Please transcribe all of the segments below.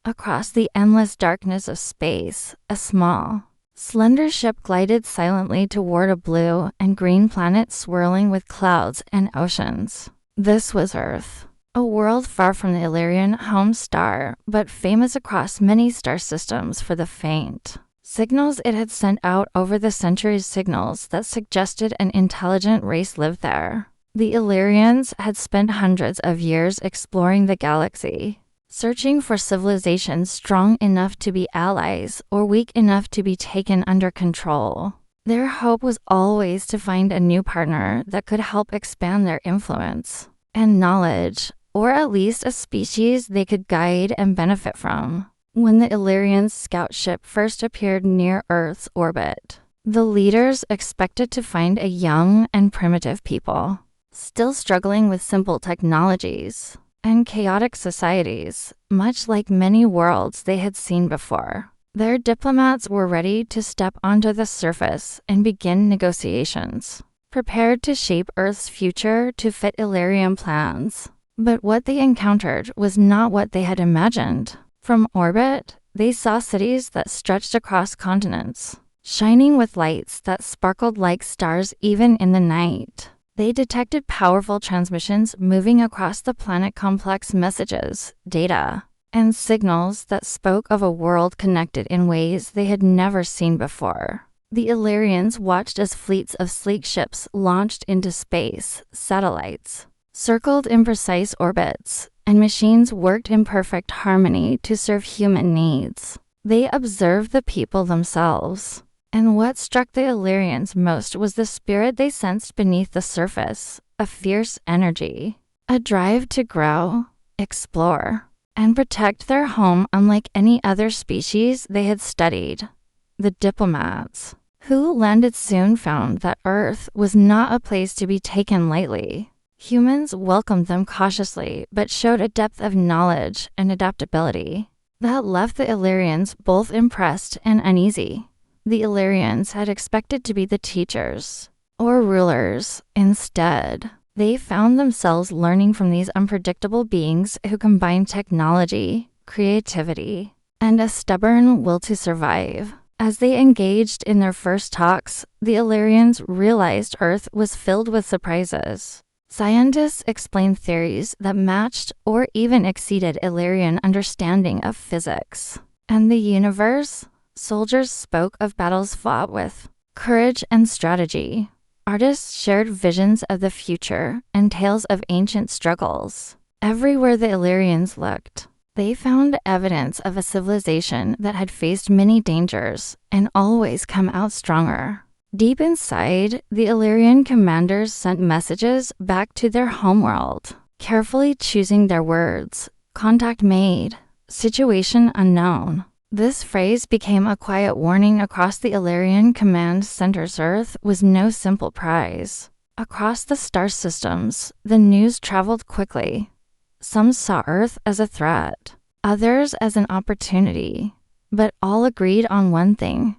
Across the endless darkness of space, a small, slender ship glided silently toward a blue and green planet swirling with clouds and oceans. This was Earth, a world far from the Illyrian home star, but famous across many star systems for the faint signals it had sent out over the centuries, signals that suggested an intelligent race lived there. The Illyrians had spent hundreds of years exploring the galaxy, searching for civilizations strong enough to be allies or weak enough to be taken under control. Their hope was always to find a new partner that could help expand their influence and knowledge, or at least a species they could guide and benefit from. When the Illyrian scout ship first appeared near Earth's orbit, the leaders expected to find a young and primitive people, still struggling with simple technologies and chaotic societies, much like many worlds they had seen before. Their diplomats were ready to step onto the surface and begin negotiations, prepared to shape Earth's future to fit Illyrian plans. But what they encountered was not what they had imagined. From orbit, they saw cities that stretched across continents, shining with lights that sparkled like stars even in the night. They detected powerful transmissions moving across the planet, complex messages, data, and signals that spoke of a world connected in ways they had never seen before. The Illyrians watched as fleets of sleek ships launched into space, satellites circled in precise orbits, and machines worked in perfect harmony to serve human needs. They observed the people themselves, and what struck the Illyrians most was the spirit they sensed beneath the surface, a fierce energy, a drive to grow, explore, and protect their home unlike any other species they had studied. The diplomats who landed soon found that Earth was not a place to be taken lightly. Humans welcomed them cautiously, but showed a depth of knowledge and adaptability that left the Illyrians both impressed and uneasy. The Illyrians had expected to be the teachers or rulers. Instead, they found themselves learning from these unpredictable beings who combined technology, creativity, and a stubborn will to survive. As they engaged in their first talks, the Illyrians realized Earth was filled with surprises. Scientists explained theories that matched or even exceeded Illyrian understanding of physics and the universe. Soldiers spoke of battles fought with courage and strategy. Artists shared visions of the future and tales of ancient struggles. Everywhere the Illyrians looked, they found evidence of a civilization that had faced many dangers and always come out stronger. Deep inside, the Illyrian commanders sent messages back to their homeworld, carefully choosing their words. Contact made. Situation unknown. This phrase became a quiet warning across the Illyrian command centers. Earth was no simple prize. Across the star systems, the news traveled quickly. Some saw Earth as a threat, others as an opportunity, but all agreed on one thing.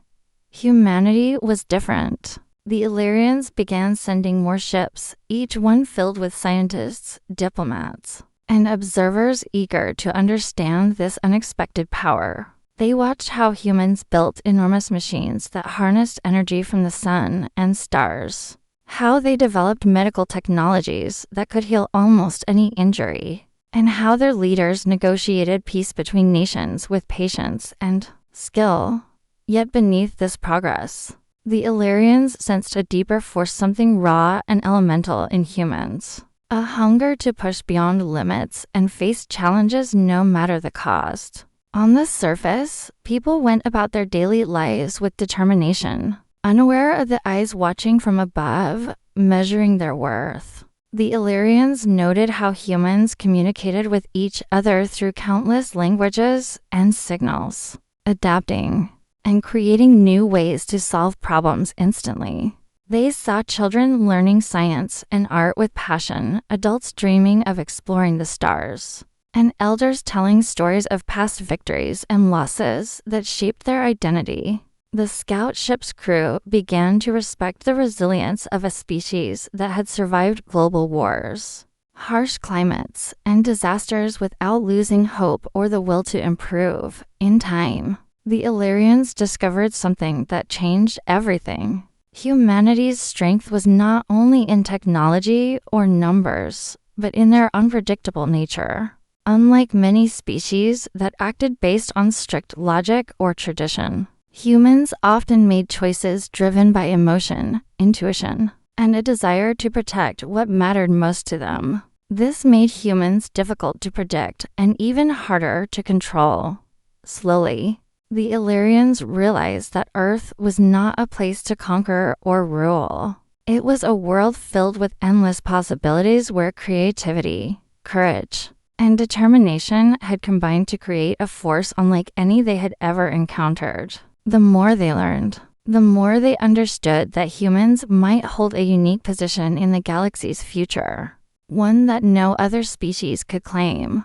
Humanity was different. The Illyrians began sending more ships, each one filled with scientists, diplomats, and observers eager to understand this unexpected power. They watched how humans built enormous machines that harnessed energy from the sun and stars, how they developed medical technologies that could heal almost any injury, and how their leaders negotiated peace between nations with patience and skill. Yet beneath this progress, the Illyrians sensed a deeper force, something raw and elemental in humans. A hunger to push beyond limits and face challenges no matter the cost. On the surface, people went about their daily lives with determination, unaware of the eyes watching from above, measuring their worth. The Illyrians noted how humans communicated with each other through countless languages and signals, adapting and creating new ways to solve problems instantly. They saw children learning science and art with passion, adults dreaming of exploring the stars, and elders telling stories of past victories and losses that shaped their identity. The scout ship's crew began to respect the resilience of a species that had survived global wars, harsh climates, and disasters without losing hope or the will to improve. In time, the Illyrians discovered something that changed everything. Humanity's strength was not only in technology or numbers, but in their unpredictable nature. Unlike many species that acted based on strict logic or tradition, humans often made choices driven by emotion, intuition, and a desire to protect what mattered most to them. This made humans difficult to predict and even harder to control. Slowly, the Illyrians realized that Earth was not a place to conquer or rule. It was a world filled with endless possibilities where creativity, courage, and determination had combined to create a force unlike any they had ever encountered. The more they learned, the more they understood that humans might hold a unique position in the galaxy's future, one that no other species could claim.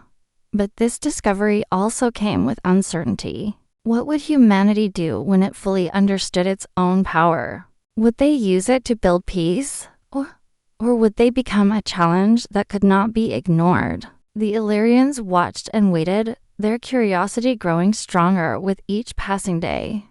But this discovery also came with uncertainty. What would humanity do when it fully understood its own power? Would they use it to build peace? Or would they become a challenge that could not be ignored? The Illyrians watched and waited, their curiosity growing stronger with each passing day.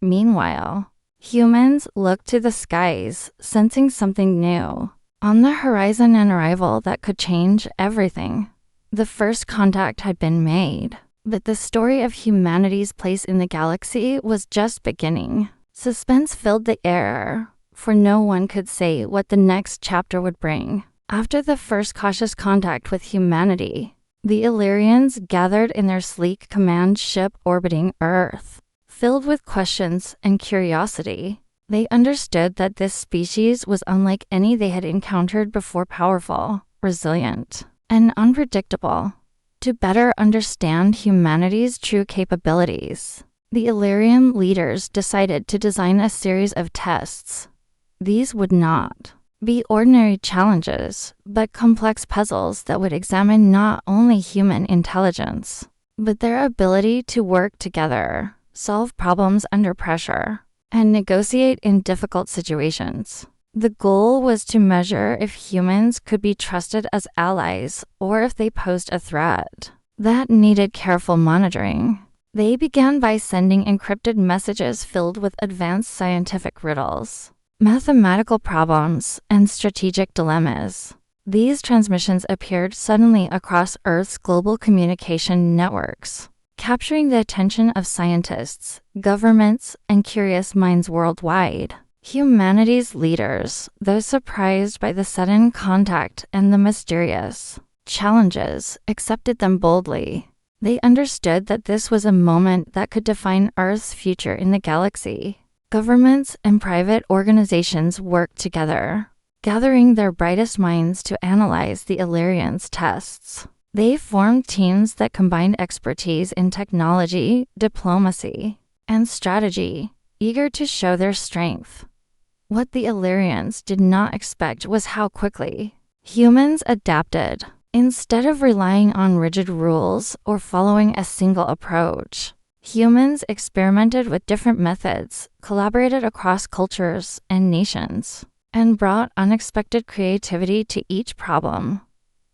Meanwhile, humans looked to the skies, sensing something new. On the horizon, an arrival that could change everything. The first contact had been made, but the story of humanity's place in the galaxy was just beginning. Suspense filled the air, for no one could say what the next chapter would bring. After the first cautious contact with humanity, the Illyrians gathered in their sleek command ship orbiting Earth. Filled with questions and curiosity, they understood that this species was unlike any they had encountered before, powerful, resilient, and unpredictable. To better understand humanity's true capabilities, the Illyrian leaders decided to design a series of tests. These would not be ordinary challenges, but complex puzzles that would examine not only human intelligence, but their ability to work together, solve problems under pressure, and negotiate in difficult situations. The goal was to measure if humans could be trusted as allies or if they posed a threat that needed careful monitoring. They began by sending encrypted messages filled with advanced scientific riddles, mathematical problems, and strategic dilemmas. These transmissions appeared suddenly across Earth's global communication networks, capturing the attention of scientists, governments, and curious minds worldwide. Humanity's leaders, though surprised by the sudden contact and the mysterious challenges, accepted them boldly. They understood that this was a moment that could define Earth's future in the galaxy. Governments and private organizations worked together, gathering their brightest minds to analyze the Illyrians' tests. They formed teams that combined expertise in technology, diplomacy, and strategy, eager to show their strength. What the Illyrians did not expect was how quickly humans adapted. Instead of relying on rigid rules or following a single approach, humans experimented with different methods, collaborated across cultures and nations, and brought unexpected creativity to each problem.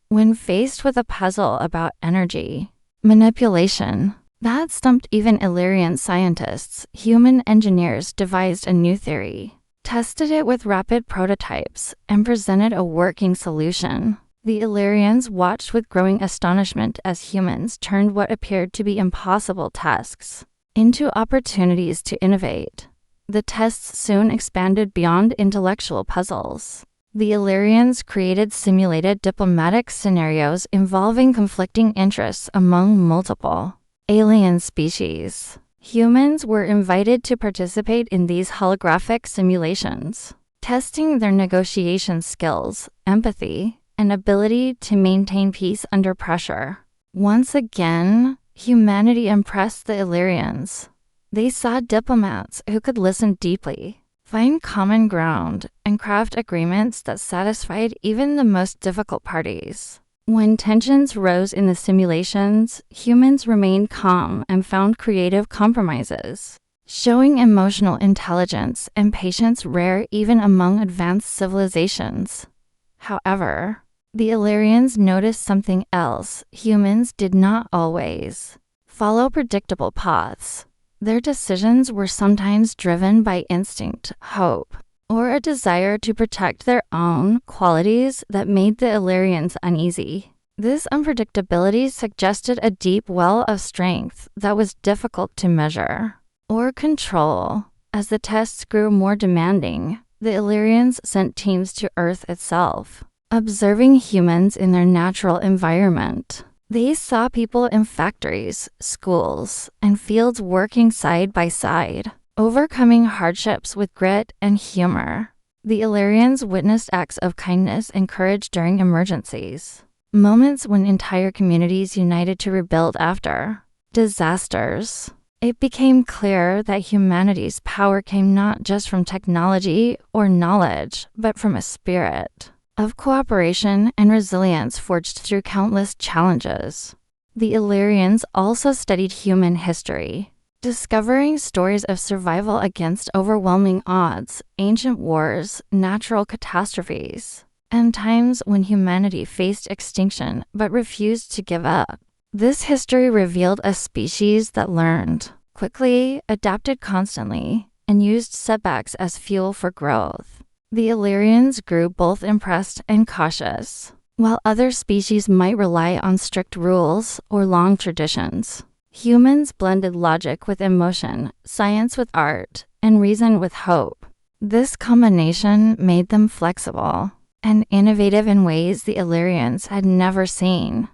When faced with a puzzle about energy, manipulation, that stumped even Illyrian scientists, human engineers devised a new theory, tested it with rapid prototypes, and presented a working solution. The Illyrians watched with growing astonishment as humans turned what appeared to be impossible tasks into opportunities to innovate. The tests soon expanded beyond intellectual puzzles. The Illyrians created simulated diplomatic scenarios involving conflicting interests among multiple alien species. Humans were invited to participate in these holographic simulations, testing their negotiation skills, empathy, and ability to maintain peace under pressure. Once again, humanity impressed the Illyrians. They saw diplomats who could listen deeply, find common ground, and craft agreements that satisfied even the most difficult parties. When tensions rose in the simulations, humans remained calm and found creative compromises, showing emotional intelligence and patience rare even among advanced civilizations. However, The Illyrians noticed something else. Humans did not always follow predictable paths. Their decisions were sometimes driven by instinct, hope, or a desire to protect their own, qualities that made the Illyrians uneasy. This unpredictability suggested a deep well of strength that was difficult to measure or control. As the tests grew more demanding, the Illyrians sent teams to Earth itself, observing humans in their natural environment. They saw people in factories, schools, and fields working side by side, overcoming hardships with grit and humor. The Illyrians witnessed acts of kindness and courage during emergencies, moments when entire communities united to rebuild after disasters. It became clear that humanity's power came not just from technology or knowledge, but from a spirit of cooperation and resilience forged through countless challenges. The Illyrians also studied human history, discovering stories of survival against overwhelming odds, ancient wars, natural catastrophes, and times when humanity faced extinction but refused to give up. This history revealed a species that learned quickly, adapted constantly, and used setbacks as fuel for growth. The Illyrians grew both impressed and cautious. While other species might rely on strict rules or long traditions, humans blended logic with emotion, science with art, and reason with hope. This combination made them flexible and innovative in ways the Illyrians had never seen.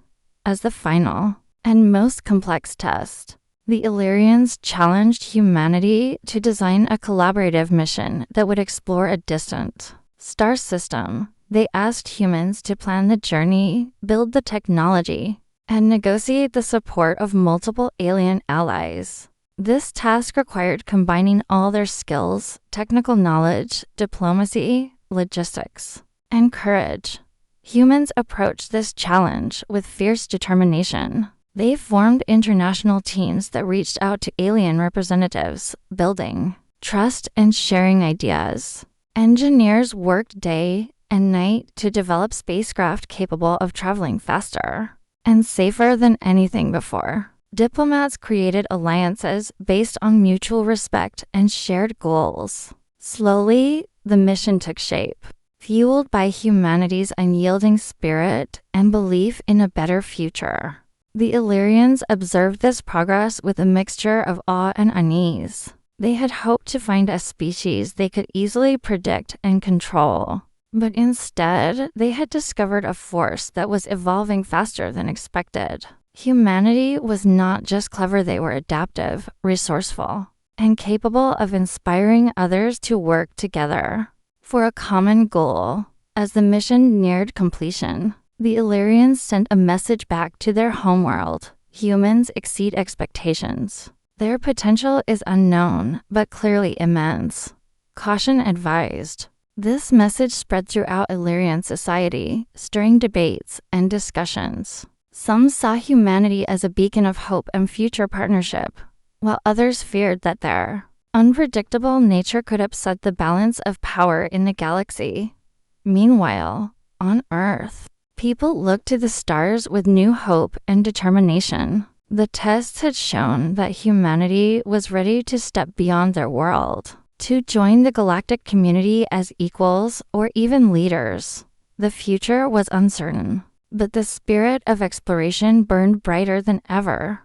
As the final and most complex test, the Illyrians challenged humanity to design a collaborative mission that would explore a distant star system. They asked humans to plan the journey, build the technology, and negotiate the support of multiple alien allies. This task required combining all their skills, technical knowledge, diplomacy, logistics, and courage. Humans approached this challenge with fierce determination. They formed international teams that reached out to alien representatives, building trust and sharing ideas. Engineers worked day and night to develop spacecraft capable of traveling faster and safer than anything before. Diplomats created alliances based on mutual respect and shared goals. Slowly, the mission took shape, fueled by humanity's unyielding spirit and belief in a better future. The Illyrians observed this progress with a mixture of awe and unease. They had hoped to find a species they could easily predict and control, but instead, they had discovered a force that was evolving faster than expected. Humanity was not just clever, they were adaptive, resourceful, and capable of inspiring others to work together for a common goal. As the mission neared completion, the Illyrians sent a message back to their homeworld. Humans exceed expectations. Their potential is unknown, but clearly immense. Caution advised. This message spread throughout Illyrian society, stirring debates and discussions. Some saw humanity as a beacon of hope and future partnership, while others feared that their unpredictable nature could upset the balance of power in the galaxy. Meanwhile, on Earth, people looked to the stars with new hope and determination. The tests had shown that humanity was ready to step beyond their world, to join the galactic community as equals or even leaders. The future was uncertain, but the spirit of exploration burned brighter than ever.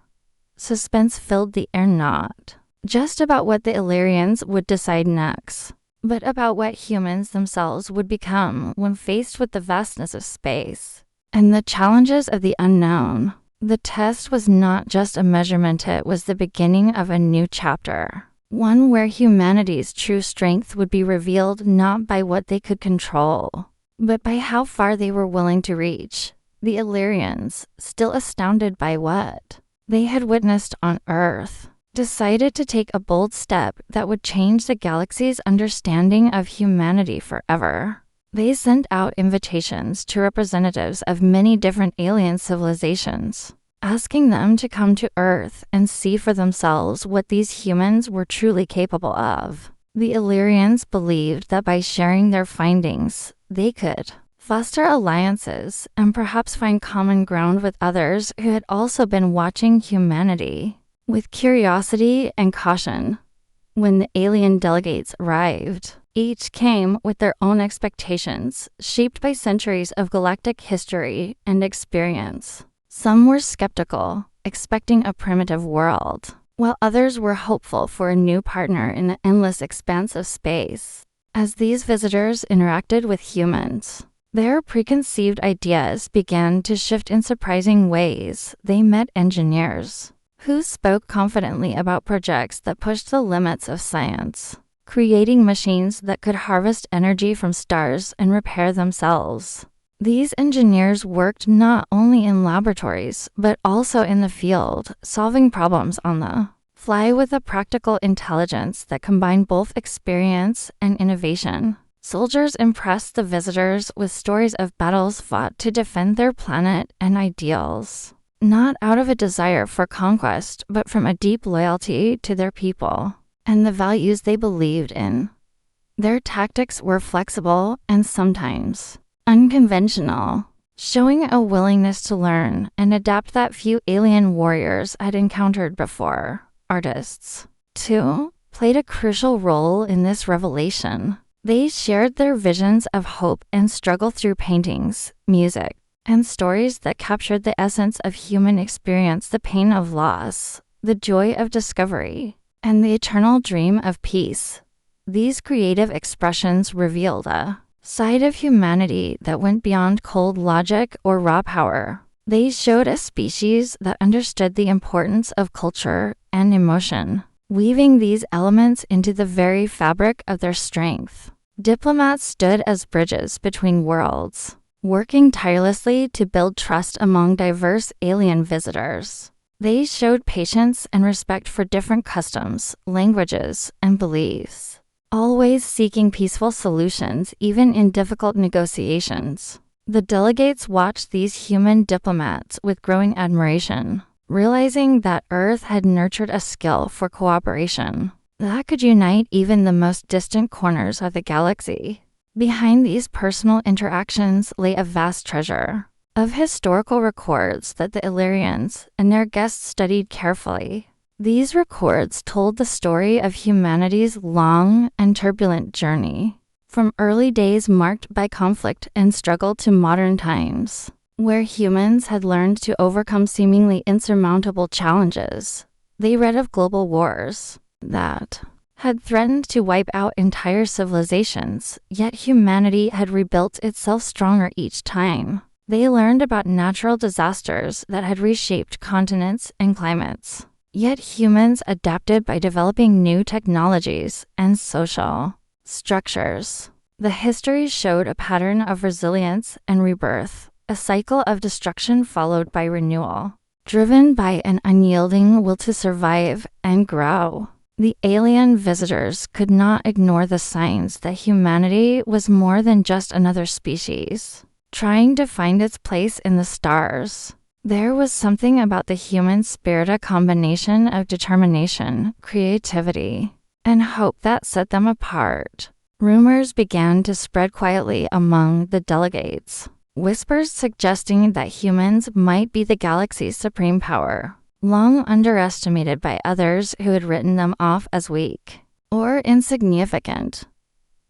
Suspense filled the air, not just about what the Illyrians would decide next, but about what humans themselves would become when faced with the vastness of space and the challenges of the unknown. The test was not just a measurement, it was the beginning of a new chapter, one where humanity's true strength would be revealed not by what they could control, but by how far they were willing to reach. The Illyrians, still astounded by what they had witnessed on Earth, decided to take a bold step that would change the galaxy's understanding of humanity forever. They sent out invitations to representatives of many different alien civilizations, asking them to come to Earth and see for themselves what these humans were truly capable of. The Illyrians believed that by sharing their findings, they could foster alliances, and perhaps find common ground with others who had also been watching humanity with curiosity and caution. When the alien delegates arrived, each came with their own expectations, shaped by centuries of galactic history and experience. Some were skeptical, expecting a primitive world, while others were hopeful for a new partner in the endless expanse of space. As these visitors interacted with humans, their preconceived ideas began to shift in surprising ways. They met engineers who spoke confidently about projects that pushed the limits of science, creating machines that could harvest energy from stars and repair themselves. These engineers worked not only in laboratories, but also in the field, solving problems on the fly with a practical intelligence that combined both experience and innovation. Soldiers impressed the visitors with stories of battles fought to defend their planet and ideals, not out of a desire for conquest, but from a deep loyalty to their people and the values they believed in. Their tactics were flexible and sometimes unconventional, showing a willingness to learn and adapt that few alien warriors had encountered before. Artists, too, played a crucial role in this revelation. They shared their visions of hope and struggle through paintings, music, and stories that captured the essence of human experience: the pain of loss, the joy of discovery, and the eternal dream of peace. These creative expressions revealed a side of humanity that went beyond cold logic or raw power. They showed a species that understood the importance of culture and emotion, weaving these elements into the very fabric of their strength. Diplomats stood as bridges between worlds, working tirelessly to build trust among diverse alien visitors. They showed patience and respect for different customs, languages, and beliefs, always seeking peaceful solutions even in difficult negotiations. The delegates watched these human diplomats with growing admiration, realizing that Earth had nurtured a skill for cooperation that could unite even the most distant corners of the galaxy. Behind these personal interactions lay a vast treasure of historical records that the Illyrians and their guests studied carefully. These records told the story of humanity's long and turbulent journey, from early days marked by conflict and struggle to modern times, where humans had learned to overcome seemingly insurmountable challenges. They read of global wars that had threatened to wipe out entire civilizations, yet humanity had rebuilt itself stronger each time. They learned about natural disasters that had reshaped continents and climates, yet humans adapted by developing new technologies and social structures. The history showed a pattern of resilience and rebirth, a cycle of destruction followed by renewal, driven by an unyielding will to survive and grow. The alien visitors could not ignore the signs that humanity was more than just another species, trying to find its place in the stars. There was something about the human spirit, a combination of determination, creativity, and hope that set them apart. Rumors began to spread quietly among the delegates, whispers suggesting that humans might be the galaxy's supreme power, long underestimated by others who had written them off as weak or insignificant.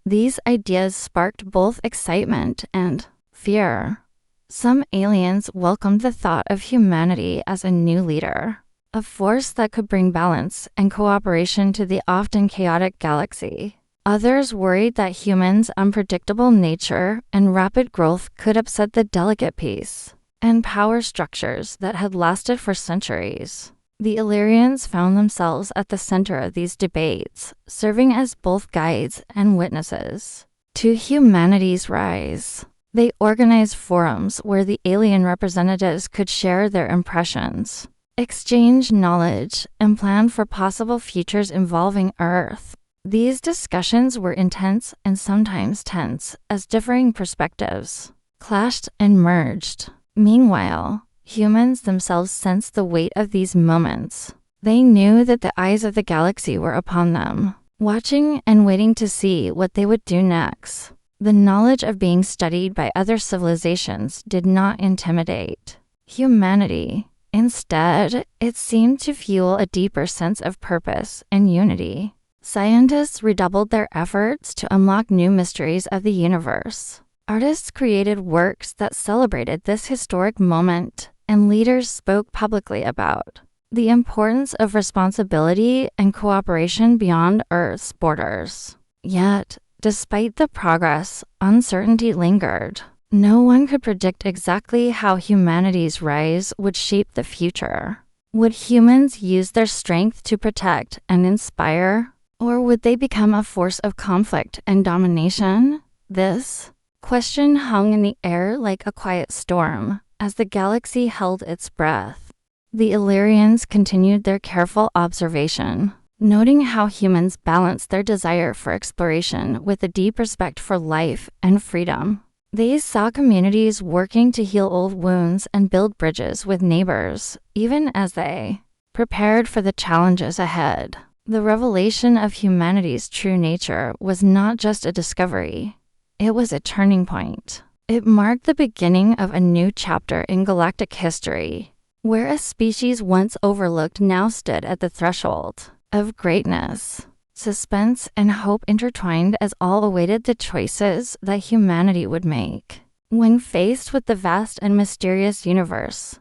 These ideas sparked both excitement and fear. Some aliens welcomed the thought of humanity as a new leader, a force that could bring balance and cooperation to the often chaotic galaxy. Others worried that humans' unpredictable nature and rapid growth could upset the delicate peace and power structures that had lasted for centuries. The Illyrians found themselves at the center of these debates, serving as both guides and witnesses to humanity's rise. They organized forums where the alien representatives could share their impressions, exchange knowledge, and plan for possible futures involving Earth. These discussions were intense and sometimes tense as differing perspectives clashed and merged. Meanwhile, humans themselves sensed the weight of these moments. They knew that the eyes of the galaxy were upon them, watching and waiting to see what they would do next. The knowledge of being studied by other civilizations did not intimidate humanity. Instead, it seemed to fuel a deeper sense of purpose and unity. Scientists redoubled their efforts to unlock new mysteries of the universe. Artists created works that celebrated this historic moment, and leaders spoke publicly about the importance of responsibility and cooperation beyond Earth's borders. Yet, despite the progress, uncertainty lingered. No one could predict exactly how humanity's rise would shape the future. Would humans use their strength to protect and inspire, or would they become a force of conflict and domination? This question hung in the air like a quiet storm as the galaxy held its breath. The Illyrians continued their careful observation, noting how humans balanced their desire for exploration with a deep respect for life and freedom. They saw communities working to heal old wounds and build bridges with neighbors, even as they prepared for the challenges ahead. The revelation of humanity's true nature was not just a discovery. It was a turning point. It marked the beginning of a new chapter in galactic history, where a species once overlooked now stood at the threshold of greatness. Suspense and hope intertwined as all awaited the choices that humanity would make. When faced with the vast and mysterious universe,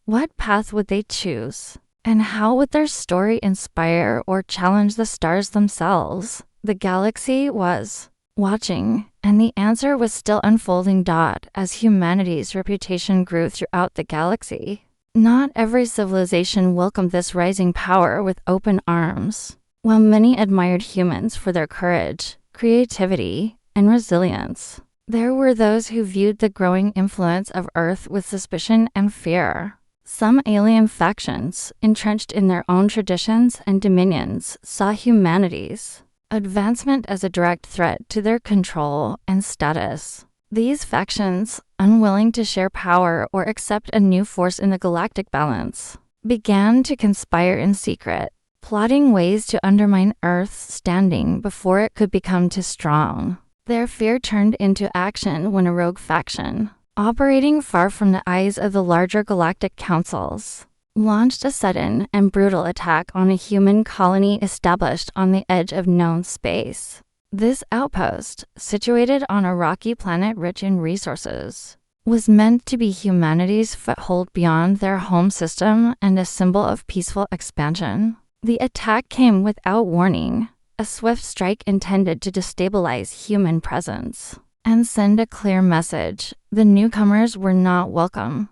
what path would they choose? And how would their story inspire or challenge the stars themselves? The galaxy was watching, and the answer was still unfolding. As humanity's reputation grew throughout the galaxy, not every civilization welcomed this rising power with open arms. While many admired humans for their courage, creativity, and resilience, there were those who viewed the growing influence of Earth with suspicion and fear. Some alien factions, entrenched in their own traditions and dominions, saw humanity's advancement as a direct threat to their control and status. These factions, unwilling to share power or accept a new force in the galactic balance, began to conspire in secret, plotting ways to undermine Earth's standing before it could become too strong. Their fear turned into action when a rogue faction, operating far from the eyes of the larger galactic councils, launched a sudden and brutal attack on a human colony established on the edge of known space. This outpost, situated on a rocky planet rich in resources, was meant to be humanity's foothold beyond their home system and a symbol of peaceful expansion. The attack came without warning, a swift strike intended to destabilize human presence and send a clear message: the newcomers were not welcome.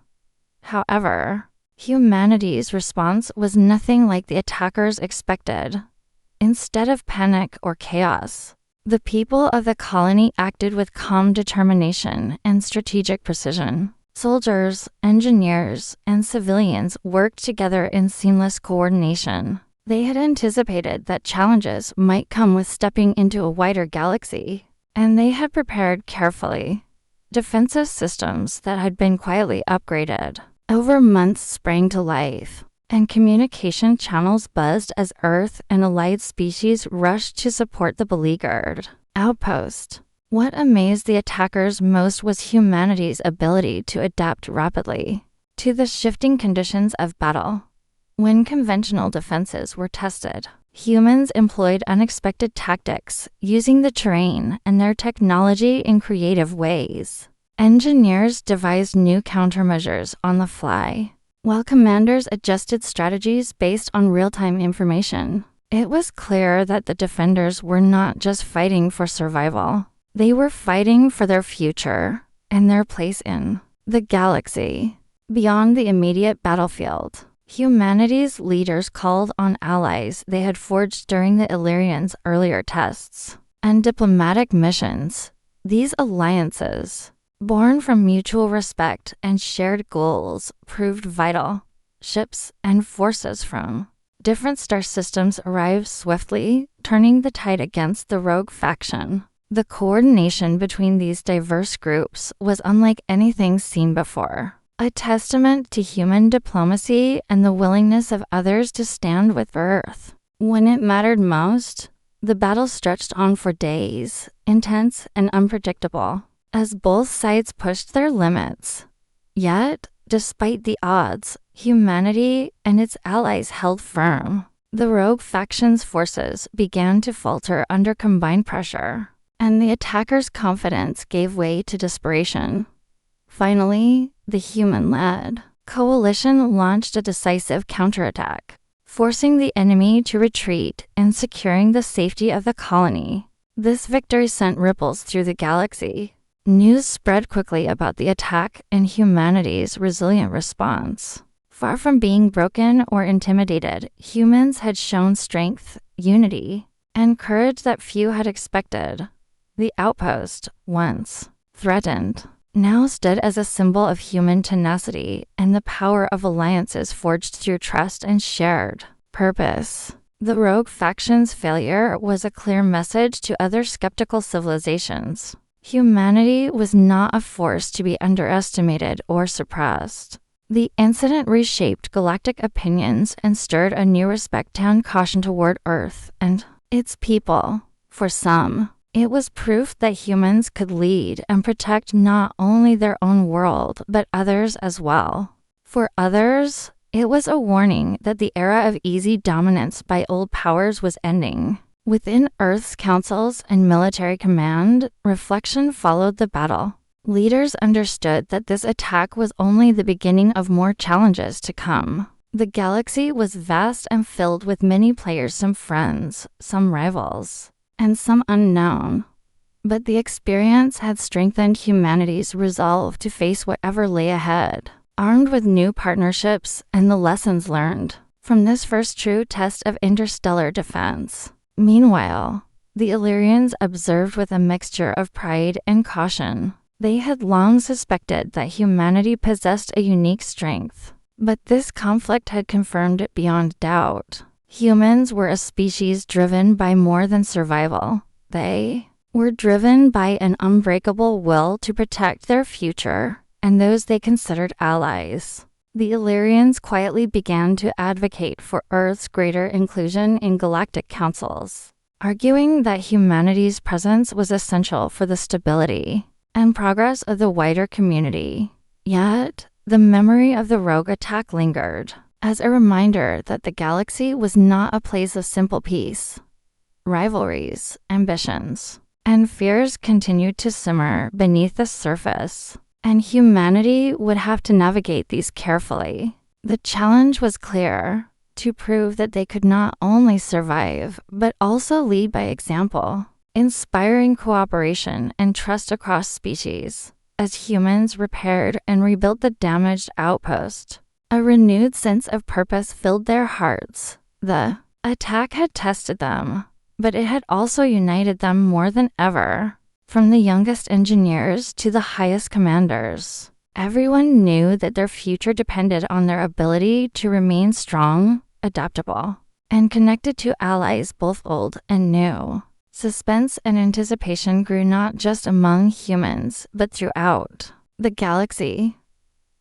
However, humanity's response was nothing like the attackers expected. Instead of panic or chaos, the people of the colony acted with calm determination and strategic precision. Soldiers, engineers, and civilians worked together in seamless coordination. They had anticipated that challenges might come with stepping into a wider galaxy, and they had prepared carefully. Defensive systems that had been quietly upgraded over months sprang to life, and communication channels buzzed as Earth and allied species rushed to support the beleaguered outpost. What amazed the attackers most was humanity's ability to adapt rapidly to the shifting conditions of battle. When conventional defenses were tested, humans employed unexpected tactics, using the terrain and their technology in creative ways. Engineers devised new countermeasures on the fly, while commanders adjusted strategies based on real-time information. It was clear that the defenders were not just fighting for survival. They were fighting for their future and their place in the galaxy. Beyond the immediate battlefield, humanity's leaders called on allies they had forged during the Illyrians' earlier tests and diplomatic missions. These alliances, born from mutual respect and shared goals, proved vital. Ships and forces from different star systems arrived swiftly, turning the tide against the rogue faction. The coordination between these diverse groups was unlike anything seen before, a testament to human diplomacy and the willingness of others to stand with Earth. When it mattered most, The battle stretched on for days, intense and unpredictable, as both sides pushed their limits. Yet, despite the odds, humanity and its allies held firm. The rogue faction's forces began to falter under combined pressure, and the attackers' confidence gave way to desperation. Finally, the human-led coalition launched a decisive counterattack, forcing the enemy to retreat and securing the safety of the colony. This victory sent ripples through the galaxy. News spread quickly about the attack and humanity's resilient response. Far from being broken or intimidated, humans had shown strength, unity, and courage that few had expected. The outpost, once threatened, now stood as a symbol of human tenacity and the power of alliances forged through trust and shared purpose. The rogue faction's failure was a clear message to other skeptical civilizations. Humanity was not a force to be underestimated or suppressed. The incident reshaped galactic opinions and stirred a new respect and caution toward Earth and its people. For some, it was proof that humans could lead and protect not only their own world, but others as well. For others, it was a warning that the era of easy dominance by old powers was ending. Within Earth's councils and military command, reflection followed the battle. Leaders understood that this attack was only the beginning of more challenges to come. The galaxy was vast and filled with many players, some friends, some rivals, and some unknown. But the experience had strengthened humanity's resolve to face whatever lay ahead, armed with new partnerships and the lessons learned from this first true test of interstellar defense. Meanwhile, the Illyrians observed with a mixture of pride and caution. They had long suspected that humanity possessed a unique strength, but this conflict had confirmed it beyond doubt. Humans were a species driven by more than survival. They were driven by an unbreakable will to protect their future and those they considered allies. The Illyrians quietly began to advocate for Earth's greater inclusion in galactic councils, arguing that humanity's presence was essential for the stability and progress of the wider community. Yet, the memory of the rogue attack lingered as a reminder that the galaxy was not a place of simple peace. Rivalries, ambitions, and fears continued to simmer beneath the surface, and humanity would have to navigate these carefully. The challenge was clear: to prove that they could not only survive, but also lead by example, inspiring cooperation and trust across species. As humans repaired and rebuilt the damaged outpost, a renewed sense of purpose filled their hearts. The attack had tested them, but it had also united them more than ever. From the youngest engineers to the highest commanders, everyone knew that their future depended on their ability to remain strong, adaptable, and connected to allies both old and new. Suspense and anticipation grew not just among humans, but throughout the galaxy.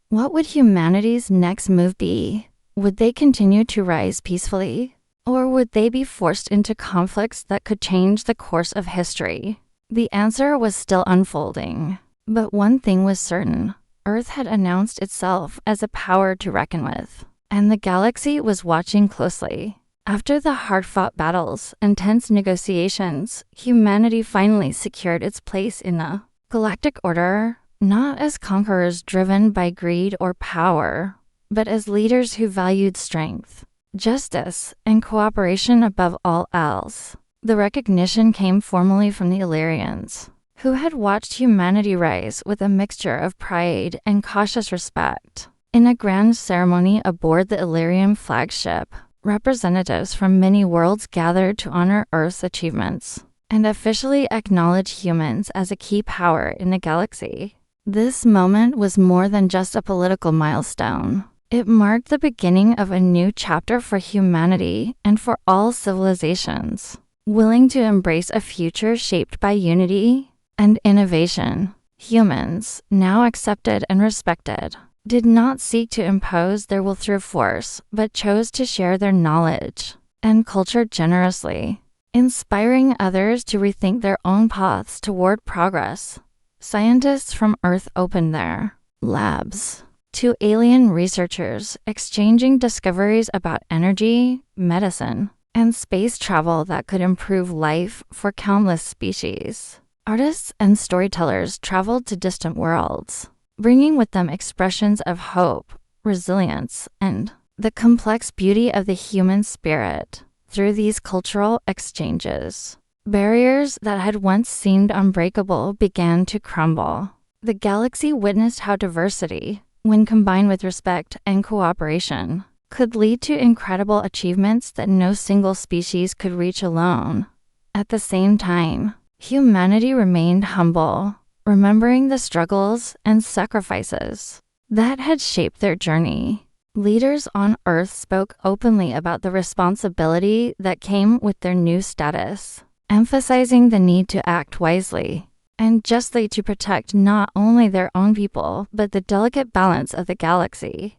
What would humanity's next move be? Would they continue to rise peacefully, or would they be forced into conflicts that could change the course of history? The answer was still unfolding, but one thing was certain: Earth had announced itself as a power to reckon with, and the galaxy was watching closely. After the hard-fought battles and tense negotiations, humanity finally secured its place in the galactic order, not as conquerors driven by greed or power, but as leaders who valued strength, justice, and cooperation above all else. The recognition came formally from the Illyrians, who had watched humanity rise with a mixture of pride and cautious respect. In a grand ceremony aboard the Illyrian flagship, representatives from many worlds gathered to honor Earth's achievements and officially acknowledge humans as a key power in the galaxy. This moment was more than just a political milestone. It marked the beginning of a new chapter for humanity and for all civilizations. Willing to embrace a future shaped by unity and innovation, humans, now accepted and respected, did not seek to impose their will through force, but chose to share their knowledge and culture generously. inspiring others to rethink their own paths toward progress. Scientists from Earth opened their labs to alien researchers, exchanging discoveries about energy, medicine, and space travel that could improve life for countless species. Artists and storytellers traveled to distant worlds, bringing with them expressions of hope, resilience, and the complex beauty of the human spirit. Through these cultural exchanges, barriers that had once seemed unbreakable began to crumble. The galaxy witnessed how diversity, when combined with respect and cooperation, could lead to incredible achievements that no single species could reach alone. At the same time, humanity remained humble, remembering the struggles and sacrifices that had shaped their journey. Leaders on Earth spoke openly about the responsibility that came with their new status, emphasizing the need to act wisely and justly to protect not only their own people, but the delicate balance of the galaxy.